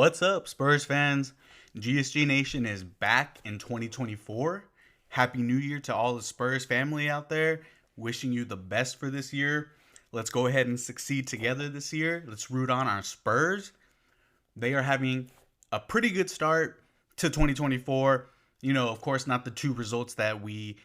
What's up, Spurs fans? GSG Nation is back in 2024. Happy New Year to all the Spurs family out there. Wishing you the best for this year. Let's go ahead and succeed together this year. Let's root on our Spurs. They are having a pretty good start to 2024. Of course, not the two results that we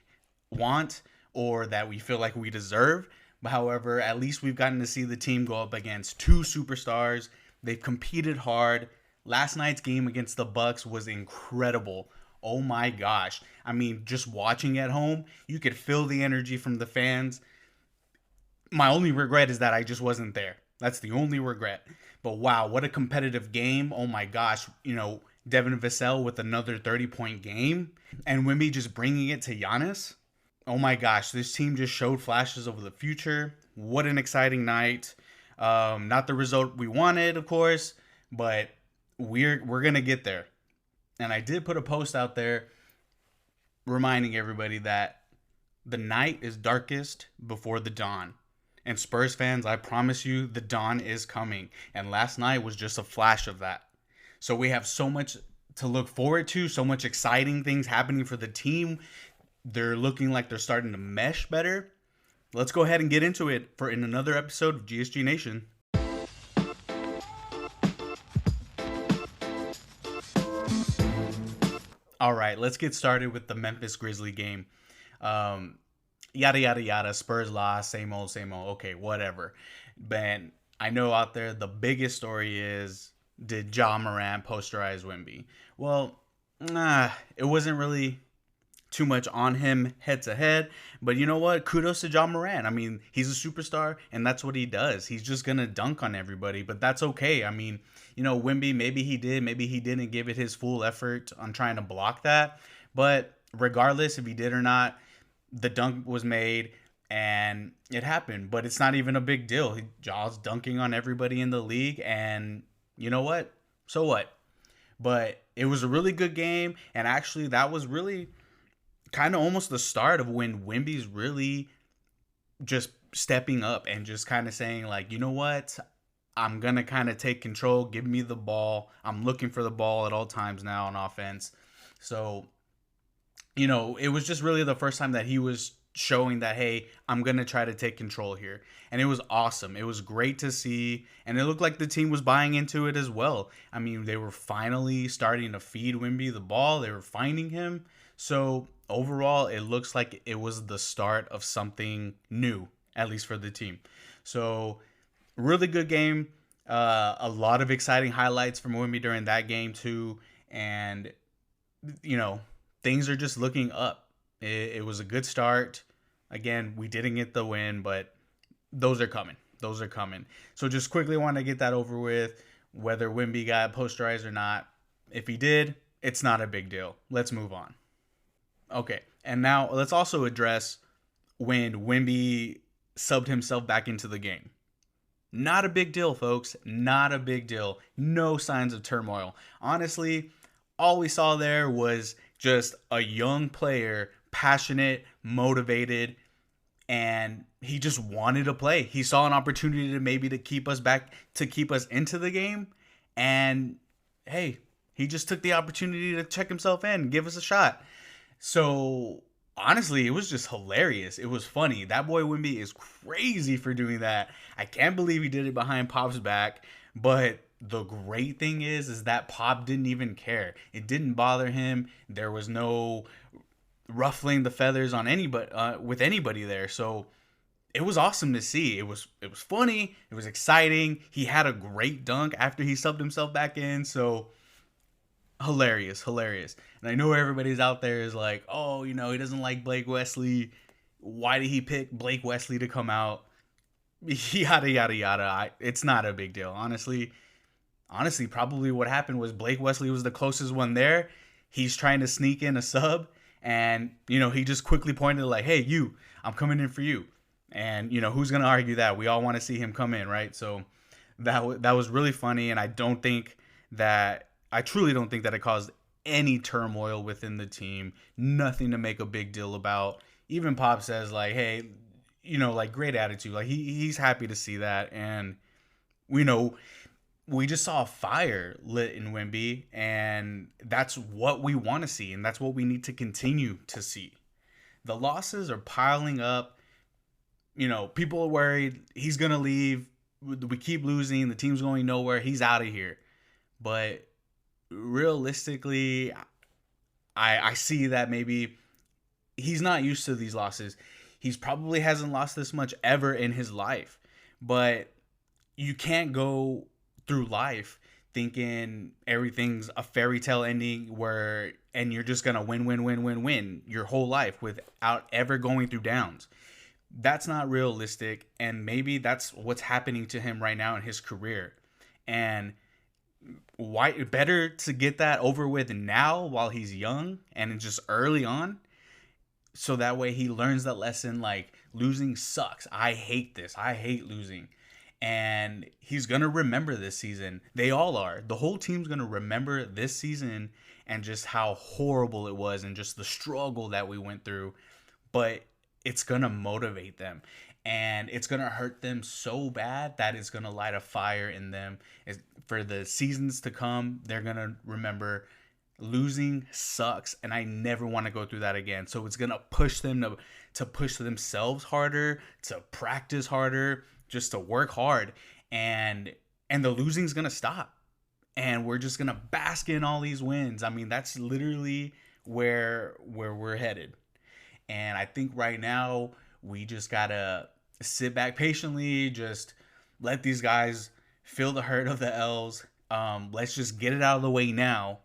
want or that we feel like we deserve. But however, at least we've gotten to see the team go up against two superstars. They've competed hard. Last night's game against the Bucks was incredible. Oh my gosh. I mean, just watching at home, you could feel the energy from the fans. My only regret is that I just wasn't there. That's the only regret. But wow, what a competitive game. Oh my gosh. Devin Vassell with another 30-point game. And Wemby just bringing it to Giannis. Oh my gosh, this team just showed flashes of the future. What an exciting night. Not the result we wanted, of course, but we're gonna get there. And I did put a post out there reminding everybody that the night is darkest before the dawn. And Spurs fans, I promise you, the dawn is coming. And last night was just a flash of that. So we have so much to look forward to, so much exciting things happening for the team. They're looking like they're starting to mesh better. Let's go ahead and get into it in another episode of GSG Nation. All right, let's get started with the Memphis Grizzlies game. Yada, yada, yada. Spurs lost. Same old, same old. Okay, whatever. But I know out there the biggest story is, did Ja Morant posterize Wemby? Well, it wasn't really too much on him head to head, but you know what? Kudos to Ja Morant. I mean, he's a superstar, and that's what he does. He's just gonna dunk on everybody, but that's okay. I mean, Wemby, maybe he did, maybe he didn't give it his full effort on trying to block that, but regardless if he did or not, the dunk was made and it happened. But it's not even a big deal. Ja's dunking on everybody in the league, and you know what? So what? But it was a really good game, and actually that was really kind of almost the start of when Wemby's really just stepping up and just kind of saying, like, you know what? I'm going to kind of take control. Give me the ball. I'm looking for the ball at all times now on offense. So, it was just really the first time that he was showing that, hey, I'm going to try to take control here. And it was awesome. It was great to see. And it looked like the team was buying into it as well. I mean, they were finally starting to feed Wemby the ball. They were finding him. So overall, it looks like it was the start of something new, at least for the team. So really good game. A lot of exciting highlights from Wemby during that game too. And, things are just looking up. It was a good start. Again, we didn't get the win, but those are coming. Those are coming. So just quickly want to get that over with, whether Wemby got posterized or not. If he did, it's not a big deal. Let's move on. Okay, and now let's also address when Wemby subbed himself back into the game. Not a big deal, folks. Not a big deal. No signs of turmoil. Honestly, all we saw there was just a young player, passionate, motivated, and he just wanted to play. He saw an opportunity to keep us into the game, and hey, he just took the opportunity to check himself in, give us a shot. So honestly, it was just hilarious. It was funny. That boy Wemby is crazy for doing that. I can't believe he did it behind Pop's back. But the great thing is that Pop didn't even care. It didn't bother him. There was no ruffling the feathers on anybody with anybody there. So it was awesome to see. It was funny. It was exciting. He had a great dunk after he subbed himself back in. So hilarious. And I know everybody's out there is like, oh, he doesn't like Blake Wesley. Why did he pick Blake Wesley to come out? Yada, yada, yada. It's not a big deal. Honestly, probably what happened was Blake Wesley was the closest one there. He's trying to sneak in a sub, and, he just quickly pointed like, hey, I'm coming in for you. And, who's going to argue that? We all want to see him come in, right? So that was really funny, and I truly don't think that it caused any turmoil within the team. Nothing to make a big deal about. Even Pop says, like, hey, great attitude. Like, he's happy to see that. And, we just saw a fire lit in Wimby, and that's what we want to see, and that's what we need to continue to see. The losses are piling up. People are worried he's gonna leave. We keep losing. The team's going nowhere. He's out of here. But realistically, I see that maybe he's not used to these losses. He's probably hasn't lost this much ever in his life. But you can't go through life thinking everything's a fairy tale ending where and you're just gonna win, win, win, win, win your whole life without ever going through downs. That's not realistic, and maybe that's what's happening to him right now in his career. And why better to get that over with now while he's young and just early on, so that way he learns that lesson, like losing sucks. I hate this. I hate losing. And he's going to remember this season. They all are. The whole team's going to remember this season and just how horrible it was and just the struggle that we went through. But it's going to motivate them. And it's going to hurt them so bad that it's going to light a fire in them. For the seasons to come, they're going to remember losing sucks, and I never want to go through that again. So it's going to push them to push themselves harder, to practice harder, just to work hard. And the losing's going to stop. And we're just going to bask in all these wins. I mean, that's literally where we're headed. And I think right now we just got to sit back patiently, just let these guys feel the hurt of the L's. Let's just get it out of the way now.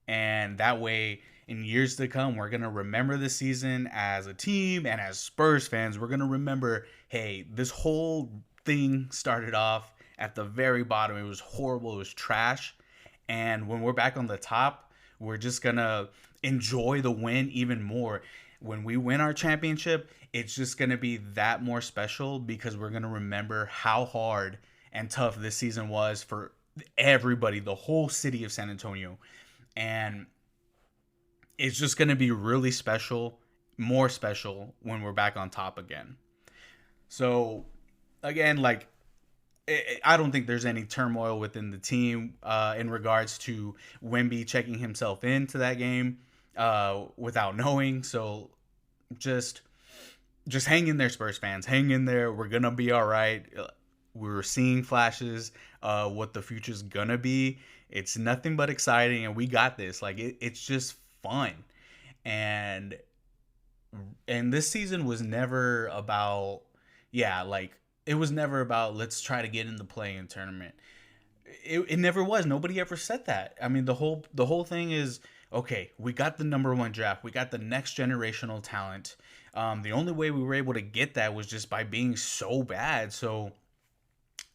And that way, in years to come, we're going to remember this season as a team and as Spurs fans. We're going to remember, hey, this whole thing started off at the very bottom. It was horrible. It was trash. And when we're back on the top, we're just going to enjoy the win even more. When we win our championship, it's just going to be that more special because we're going to remember how hard and tough this season was for everybody, the whole city of San Antonio. And it's just going to be really special, more special when we're back on top again. So, again, like, I don't think there's any turmoil within the team in regards to Wemby checking himself into that game without knowing. So, just hang in there, Spurs fans. Hang in there. We're going to be all right. We're seeing flashes what the future's going to be. It's nothing but exciting, and we got this. Like, it's just fun. And this season was never about, it was never about let's try to get in the play-in tournament. It never was. Nobody ever said that. I mean, the whole thing is, okay, we got the number one draft. We got the next generational talent. The only way we were able to get that was just by being so bad. So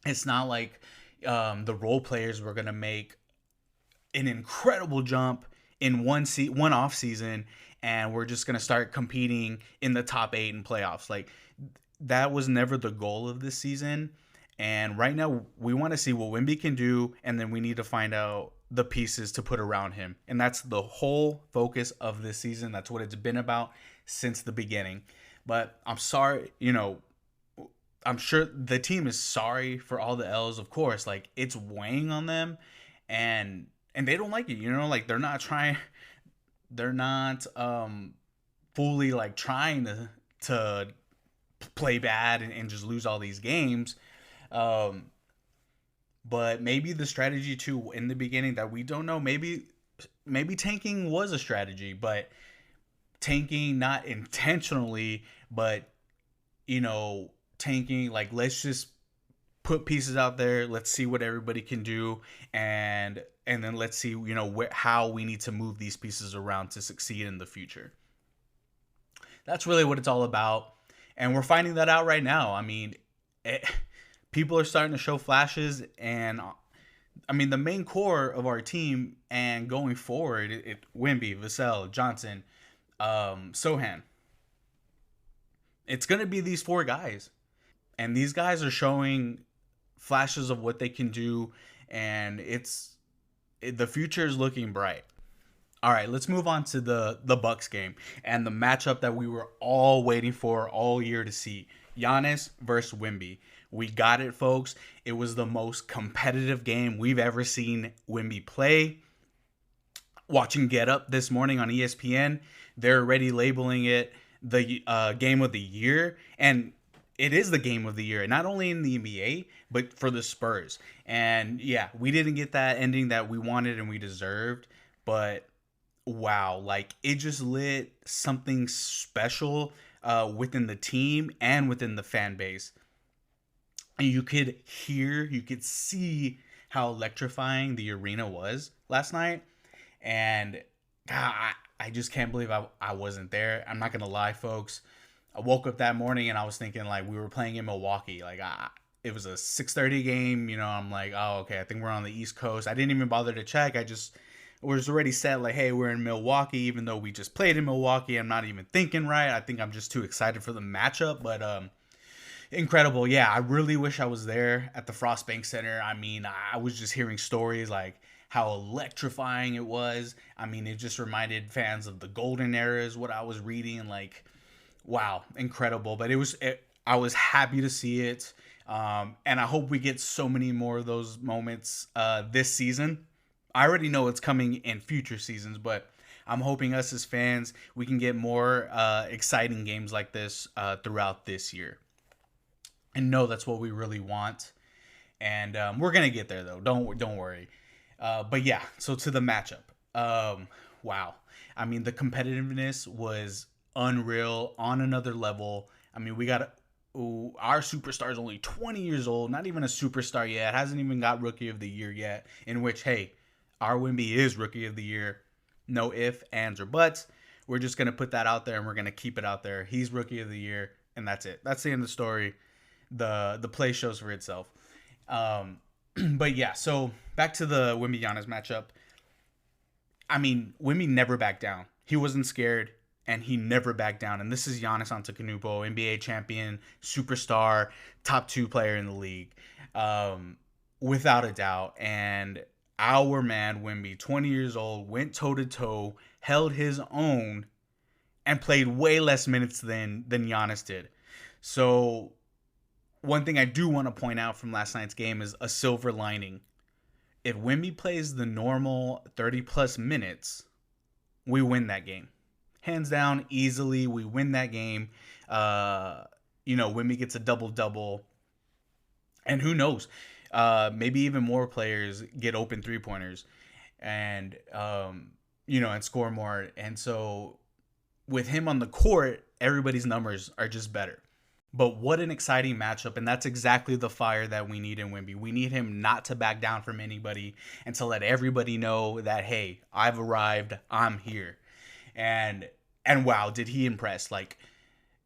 it's not like the role players were going to make an incredible jump in one off season, and we're just gonna start competing in the top 8 in playoffs. Like, that was never the goal of this season. And right now we want to see what Wemby can do, and then we need to find out the pieces to put around him. And that's the whole focus of this season. That's what it's been about since the beginning. But I'm sorry, I'm sure the team is sorry for all the L's, of course. Like, it's weighing on them, and they don't like it, like they're not fully like trying to play bad and just lose all these games. But maybe the strategy too in the beginning that we don't know, maybe tanking was a strategy, but tanking not intentionally, but tanking like, let's just put pieces out there, let's see what everybody can do, and then let's see how we need to move these pieces around to succeed in the future. That's really what it's all about, and we're finding that out right now. I mean, people are starting to show flashes, and I mean, the main core of our team and going forward, Wemby, Vassell, Johnson, Sohan, it's going to be these 4 guys. And these guys are showing flashes of what they can do, and the future is looking bright. All right, let's move on to the Bucks game and the matchup that we were all waiting for all year to see. Giannis versus Wemby. We got it, folks. It was the most competitive game we've ever seen Wimby play. Watching Get Up this morning on ESPN, they're already labeling it the game of the year, and it is the game of the year, not only in the NBA but for the Spurs. And yeah, we didn't get that ending that we wanted and we deserved, but wow, like it just lit something special within the team and within the fan base. And you could hear, you could see how electrifying the arena was last night. And God, I just can't believe I wasn't there. I'm not gonna lie, folks. I woke up that morning and I was thinking like we were playing in Milwaukee. Like it was a 6:30 game. You know, I'm like, oh okay, I think we're on the East Coast. I didn't even bother to check. I just was already set like, hey, we're in Milwaukee, even though we just played in Milwaukee. I'm not even thinking right. I think I'm just too excited for the matchup. But incredible. Yeah, I really wish I was there at the Frost Bank Center. I mean, I was just hearing stories like how electrifying it was. I mean, it just reminded fans of the golden era is what I was reading. Like, wow, incredible. But I was happy to see it. And I hope we get so many more of those moments this season. I already know it's coming in future seasons, but I'm hoping us as fans, we can get more exciting games like this throughout this year. And no, that's what we really want. And we're gonna get there though. Don't worry. But yeah, so to the matchup. Wow. I mean, the competitiveness was unreal on another level. I mean, we got our superstar is only 20 years old, not even a superstar yet. Hasn't even got Rookie of the Year yet. In which, hey, our Wimby is Rookie of the Year. No if, ands, or buts. We're just gonna put that out there, and we're gonna keep it out there. He's Rookie of the Year, and that's it. That's the end of the story. The play shows for itself. But yeah, so back to the Wimby Giannis matchup. I mean, Wimby never backed down. He wasn't scared, and he never backed down. And this is Giannis Antetokounmpo, NBA champion, superstar, top 2 player in the league, without a doubt. And our man Wimby, 20 years old, went toe to toe, held his own, and played way less minutes than Giannis did. So one thing I do want to point out from last night's game is a silver lining. If Wimby plays the normal 30 plus minutes, we win that game. Hands down, easily, we win that game. Wimby gets a double-double. And who knows? Maybe even more players get open three-pointers and, and score more. And so with him on the court, everybody's numbers are just better. But what an exciting matchup, and that's exactly the fire that we need in Wimby. We need him not to back down from anybody and to let everybody know that, hey, I've arrived, I'm here. And wow, did he impress. Like,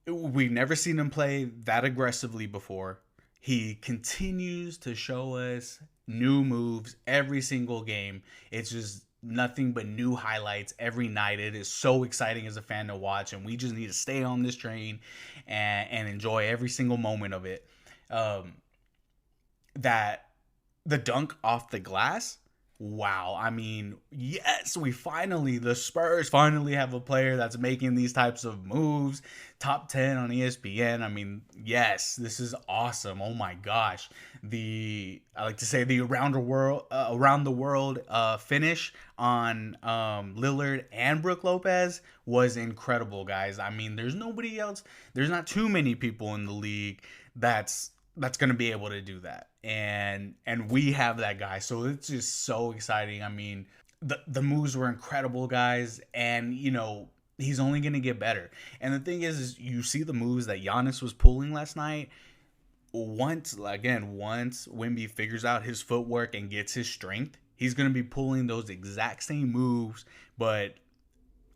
we've never seen him play that aggressively before. He continues to show us new moves every single game. It's just nothing but new highlights every night. It is so exciting as a fan to watch, and we just need to stay on this train and enjoy every single moment of it. That the dunk off the glass, wow. I mean, yes, the Spurs finally have a player that's making these types of moves. Top 10 on ESPN. I mean, yes, this is awesome. Oh my gosh. I like to say the around the world finish on Lillard and Brook Lopez was incredible, guys. I mean, there's nobody else. There's not too many people in the league that's going to be able to do that. And we have that guy. So it's just so exciting. I mean, the moves were incredible, guys. And, he's only going to get better. And the thing is you see the moves that Giannis was pulling last night. Once Wimby figures out his footwork and gets his strength, he's going to be pulling those exact same moves, but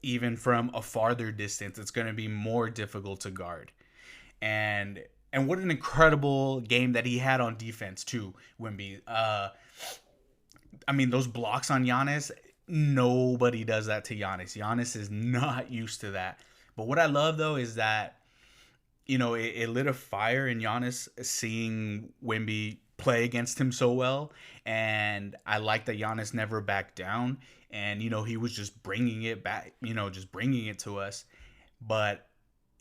even from a farther distance, it's going to be more difficult to guard. And what an incredible game that he had on defense too, Wimby. I mean, those blocks on Giannis, nobody does that to Giannis. Giannis is not used to that. But what I love, though, is that, it lit a fire in Giannis seeing Wimby play against him so well. And I like that Giannis never backed down. And, he was just bringing it back, just bringing it to us. But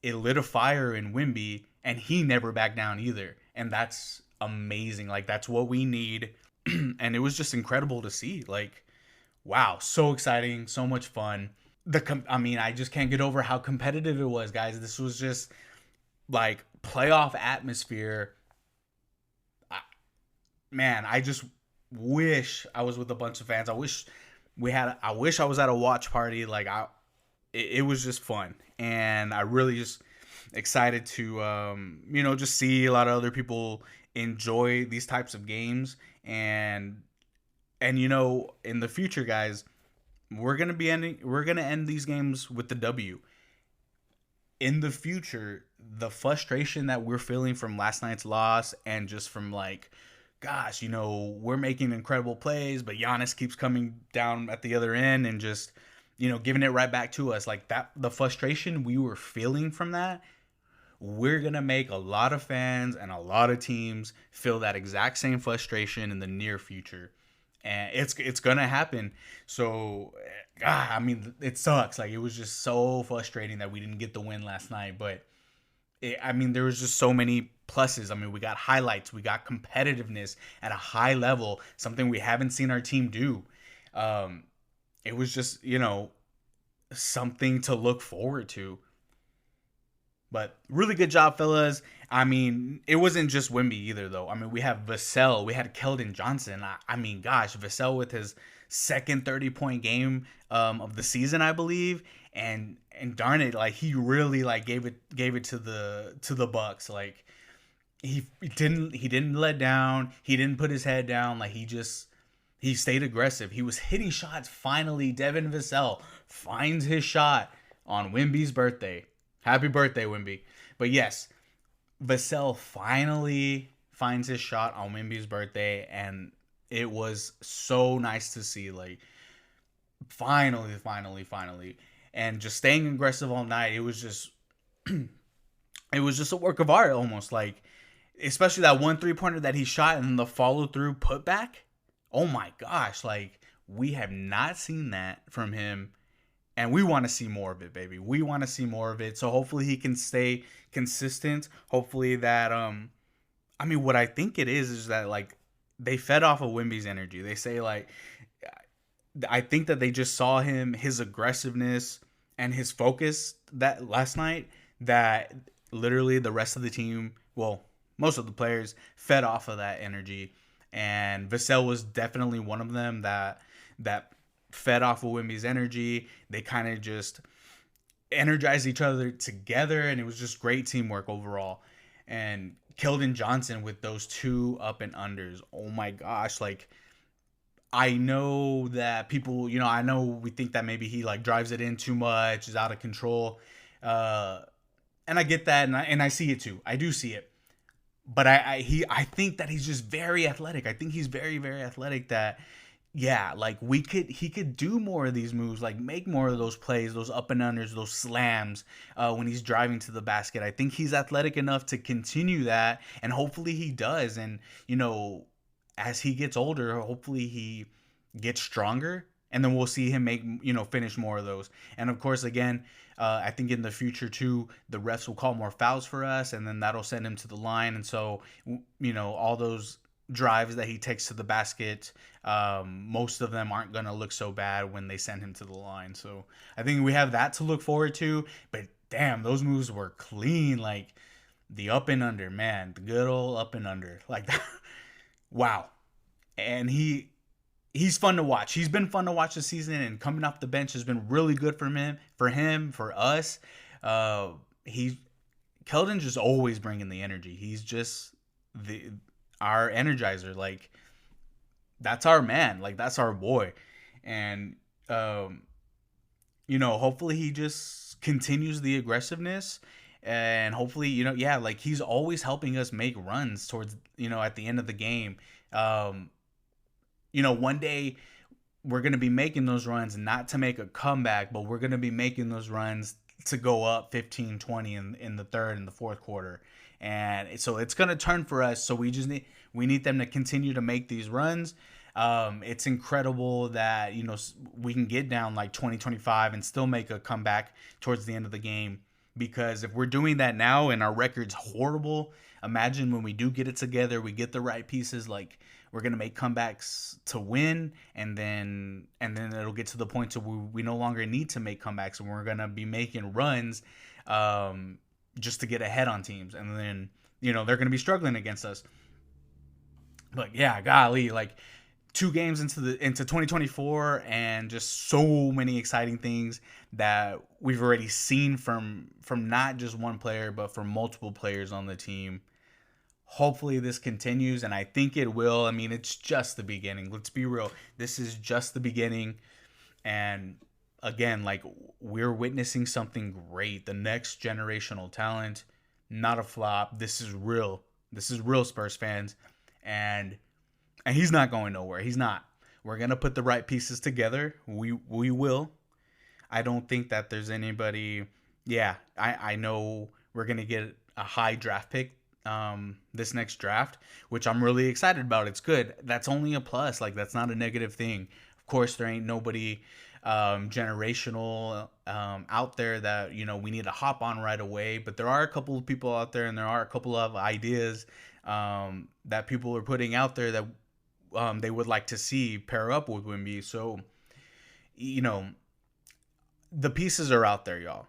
it lit a fire in Wimby, and he never backed down either. and that's amazing. Like that's what we need. And it was just incredible to see. Like, wow, so exciting, so much fun. I mean, I just can't get over how competitive it was, guys. This was just like playoff atmosphere. I, man, I just wish I was with a bunch of fans. I wish I was at a watch party. Like it was just fun, and I really just excited to just see a lot of other people enjoy these types of games. And in the future, guys, we're gonna end these games with the W. In the future, the frustration that we're feeling from last night's loss, and just from like, gosh, we're making incredible plays, but Giannis keeps coming down at the other end and just, giving it right back to us. Like that, the frustration we were feeling from that, we're going to make a lot of fans and a lot of teams feel that exact same frustration in the near future. And it's going to happen. So, I mean, it sucks. Like, it was just so frustrating that we didn't get the win last night. But, I mean, there was just so many pluses. I mean, we got highlights. We got competitiveness at a high level, something we haven't seen our team do. It was just, something to look forward to. But really good job, fellas. I mean, it wasn't just Wimby either, though. I mean, we have Vassell. We had Keldon Johnson. I mean, gosh, Vassell with his second 30-point game of the season, I believe. And darn it, like he really like gave it to the Bucks. Like he didn't let down. He didn't put his head down. Like he stayed aggressive. He was hitting shots. Finally, Devin Vassell finds his shot on Wimby's birthday. Happy birthday, Wimby. But yes, Vassell finally finds his shot on Wimby's birthday, and it was so nice to see. Like, finally. And just staying aggressive all night, it was just a work of art almost. Like, especially that one 3-pointer that he shot and the follow-through putback. Oh my gosh, like, we have not seen that from him. And we want to see more of it, baby. We want to see more of it. So hopefully he can stay consistent. Hopefully that, I mean, what I think it is that, like, they fed off of Wimby's energy. They say, like, I think that they just saw his aggressiveness and his focus that last night, that literally the rest of the team, well, most of the players fed off of that energy. And Vassell was definitely one of them that fed off of Wimby's energy. They kind of just energized each other together, and it was just great teamwork overall. And Keldon Johnson with those 2 up and unders. Oh my gosh, like, I know that people, I know we think that maybe he like drives it in too much, is out of control. And I get that, and I see it too. I do see it. But I think that he's just very athletic. I think he's very, very athletic, that yeah, like he could do more of these moves, like make more of those plays, those up and unders, those slams when he's driving to the basket. I think he's athletic enough to continue that, and hopefully he does. And as he gets older, hopefully he gets stronger, and then we'll see him make finish more of those. And of course, again, I think in the future too, the refs will call more fouls for us, and then that'll send him to the line. And so all those drives that he takes to the basket, most of them aren't going to look so bad when they send him to the line. So I think we have that to look forward to. But damn, those moves were clean. Like the up and under, man, the good old up and under, like that. Wow. And he's fun to watch. He's been fun to watch this season, and coming off the bench has been really good for us. Keldon just always bringing the energy. He's just our energizer. Like, that's our man. Like, that's our boy. And hopefully he just continues the aggressiveness, and hopefully like he's always helping us make runs towards at the end of the game. One day we're going to be making those runs not to make a comeback, but we're going to be making those runs to go up 15-20 in the third and the fourth quarter. And so it's going to turn for us. So we need them to continue to make these runs. It's incredible that, we can get down like 20-25 and still make a comeback towards the end of the game. Because if we're doing that now and our record's horrible, imagine when we do get it together, we get the right pieces, like we're gonna make comebacks to win, and then it'll get to the point to where we no longer need to make comebacks, and we're gonna be making runs, um, just to get ahead on teams, and then they're gonna be struggling against us. But yeah, golly, like 2 games into 2024, and just so many exciting things that we've already seen from not just one player but from multiple players on the team. Hopefully this continues, and I think it will. I mean, it's just the beginning. Let's be real. This is just the beginning, and again, like, we're witnessing something great. The next generational talent, not a flop. This is real. This is real, Spurs fans. And he's not going nowhere. He's not. We're gonna put the right pieces together. We will. I don't think that there's anybody. Yeah, I know we're gonna get a high draft pick this next draft, which I'm really excited about. It's good. That's only a plus. Like, that's not a negative thing. Of course, there ain't nobody generational out there that we need to hop on right away. But there are a couple of people out there, and there are a couple of ideas that people are putting out there that they would like to see pair up with Wimby. So, you know, the pieces are out there, y'all.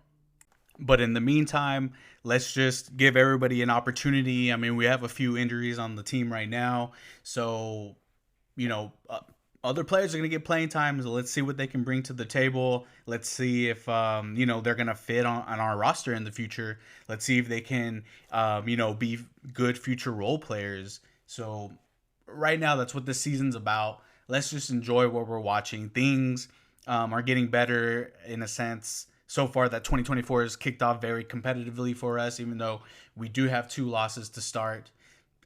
But in the meantime, let's just give everybody an opportunity. I mean, we have a few injuries on the team right now. So, you know, other players are going to get playing time. So let's see what they can bring to the table. Let's see if, they're going to fit on our roster in the future. Let's see if they can, be good future role players. So right now, that's what this season's about. Let's just enjoy what we're watching. Things are getting better in a sense. So far, that 2024 has kicked off very competitively for us, even though we do have 2 losses to start.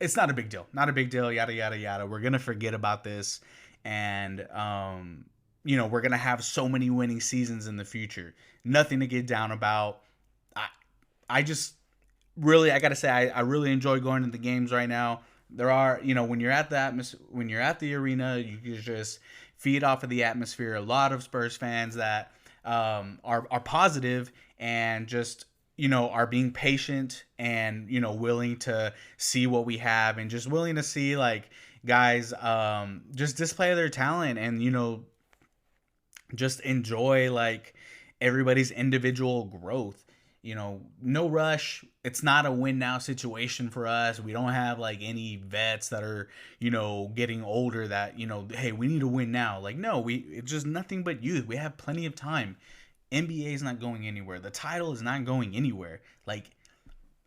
It's not a big deal. Not a big deal, yada, yada, yada. We're going to forget about this. And, we're going to have so many winning seasons in the future. Nothing to get down about. I just really, I got to say, I really enjoy going to the games right now. There are, when you're at when you're at the arena, you can just feed off of the atmosphere. A lot of Spurs fans that are positive and just are being patient and willing to see what we have, and just willing to see, like, guys just display their talent, and just enjoy, like, everybody's individual growth. No rush. It's not a win now situation for us. We don't have, like, any vets that are, getting older that, hey, we need to win now. Like, no, it's just nothing but youth. We have plenty of time. NBA is not going anywhere. The title is not going anywhere. Like,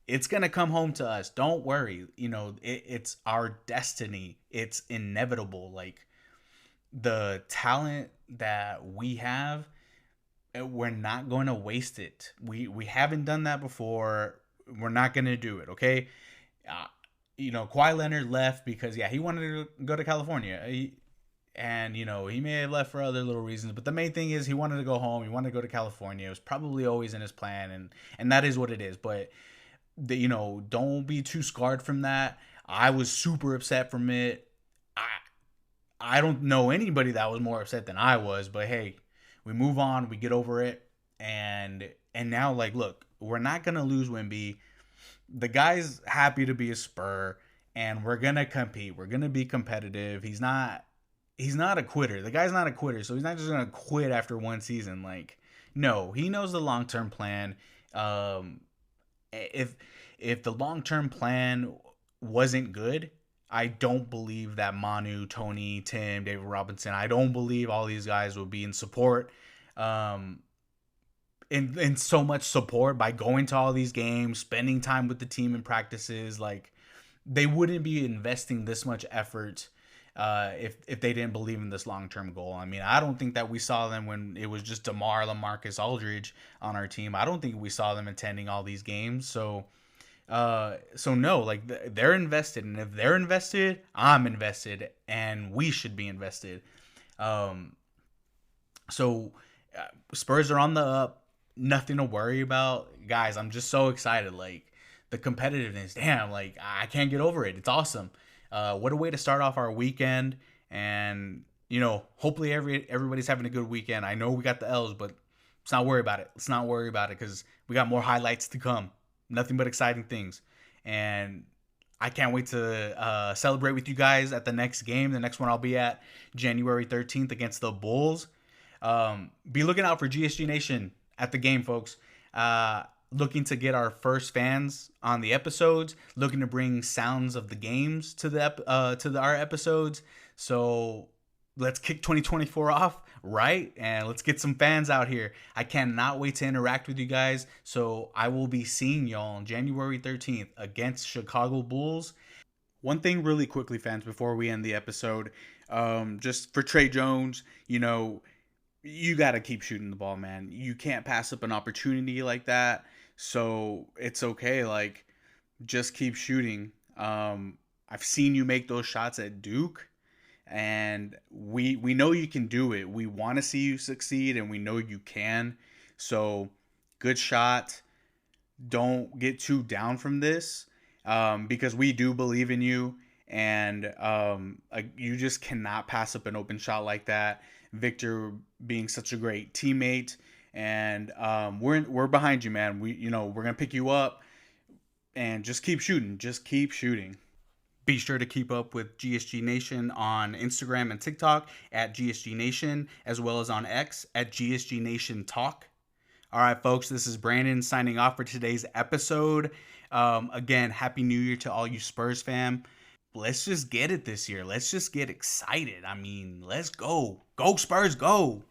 it's going to come home to us. Don't worry. It's our destiny. It's inevitable. Like, the talent that we have, we're not going to waste it. We haven't done that before. We're not going to do it, okay? Kawhi Leonard left because, he wanted to go to California. He may have left for other little reasons, but the main thing is he wanted to go home. He wanted to go to California. It was probably always in his plan, and that is what it is. But, don't be too scarred from that. I was super upset from it. I don't know anybody that was more upset than I was, but hey, we move on, we get over it, and now, like, look, we're not gonna lose Wimby. The guy's happy to be a Spur, and we're gonna compete. We're gonna be competitive. He's not a quitter. The guy's not a quitter, so he's not just gonna quit after one season. Like, no, he knows the long term plan. If the long term plan wasn't good, I don't believe that Manu, Tony, Tim, David Robinson, I don't believe all these guys would be in support, in so much support by going to all these games, spending time with the team in practices. Like, they wouldn't be investing this much effort if they didn't believe in this long-term goal. I mean, I don't think that we saw them when it was just DeMar, LaMarcus Aldridge on our team. I don't think we saw them attending all these games. So no, like, they're invested, and if they're invested, I'm invested, and we should be invested. So Spurs are on the up, nothing to worry about, guys. I'm just so excited, like, the competitiveness. Damn, like, I can't get over it. It's awesome. What a way to start off our weekend, and hopefully everybody's having a good weekend. I know we got the L's, but Let's not worry about it. Let's not worry about it because we got more highlights to come. Nothing but exciting things. And I can't wait to celebrate with you guys at the next game. The next one I'll be at January 13th against the Bulls. Be looking out for GSG Nation at the game, folks. Looking to get our first fans on the episodes. Looking to bring sounds of the games to our episodes. So let's kick 2024 off right, and let's get some fans out here. I cannot wait to interact with you guys. So I will be seeing y'all on January 13th against Chicago Bulls. One thing really quickly, fans, before we end the episode, just for Trey Jones, you got to keep shooting the ball, man. You can't pass up an opportunity like that. So it's okay. Like, just keep shooting. I've seen you make those shots at Duke, and we know you can do it. We want to see you succeed, and we know you can. So good shot. Don't get too down from this, because we do believe in you, and you just cannot pass up an open shot like that. Victor being such a great teammate, and we're behind you, man. We're gonna pick you up, and just keep shooting. Just keep shooting. Be sure to keep up with GSG Nation on Instagram and TikTok at GSG Nation, as well as on X at GSG Nation Talk. All right, folks, this is Brandon signing off for today's episode. Again, Happy New Year to all you Spurs fam. Let's just get it this year. Let's just get excited. I mean, let's go. Go Spurs, go.